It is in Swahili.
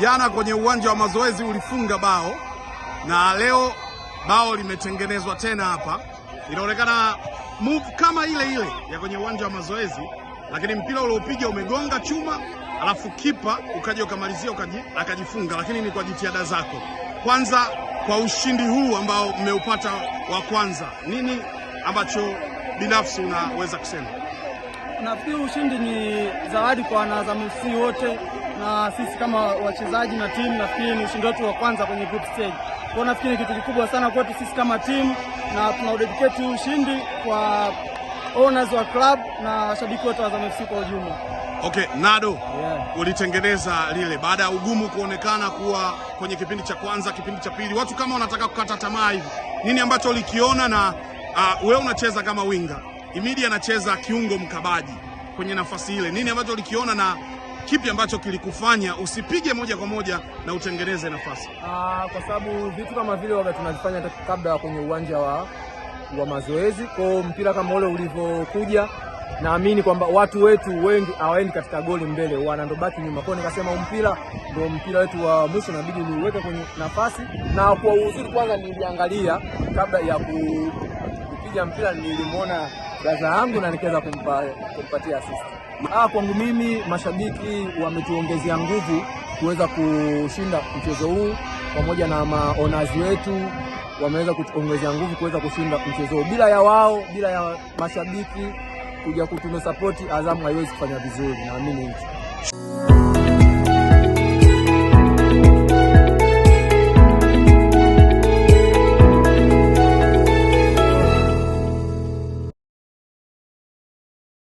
Jana kwenye uwanja wa mazoezi ulifunga bao na leo bao limetengenezwa tena hapa. Inaonekana move kama ile ile ya kwenye uwanja wa mazoezi, lakini mpira uliopiga umegonga chuma, alafu kipa ukaja ukamalizia akajifunga, lakini ni kwa jitihada zako. Kwanza kwa ushindi huu ambao mmeupata wa kwanza, nini ambacho binafsi unaweza kusema? Nafikiri ushindi ni zawadi kwa Azam FC wote, na sisi kama wachezaji na timu, nafikiri ni ushindi wetu wa kwanza kwenye group stage. Kwa nafikiri ni kitu kikubwa sana kwetu sisi kama timu, na tunaudedicate ushindi kwa owners wa club na washabiki wote wa Azam FC kwa ujumla. Okay, Nado, ulitengeneza lile baada ya ugumu kuonekana kuwa kwenye kipindi cha kwanza, kipindi cha pili watu kama wanataka kukata tamaa hivi. Nini ambacho ulikiona? Na wewe unacheza kama winga, Imidi anacheza kiungo mkabaji kwenye nafasi ile. Nini ambacho ulikiona na kipi ambacho kilikufanya usipige moja kwa moja na utengeneze nafasi? Kwa sababu vitu kama vile waga tunavifanya kabla kwenye uwanja wa mazoezi. Kwa mpira kama ule ulivyokuja, naamini kwamba watu wetu wengi hawaendi katika goli mbele, wanandobaki nyuma. Kwa nikasema mpira ndio mpira wetu wa mwisho, inabidi niweke kwenye nafasi. Na kwa uzuri kwanza niliangalia kabla ya kupiga mpira, nilimuona gaza yangu na nikaweza kumpatia assist. Kwangu mimi mashabiki wametuongezea nguvu kuweza kushinda mchezo huu, pamoja na maonazi wetu wameweza kutuongezea nguvu kuweza kushinda mchezo huu. Bila ya wao, bila ya mashabiki kuja kutuno support, Azam haiwezi kufanya vizuri, naamini hicho.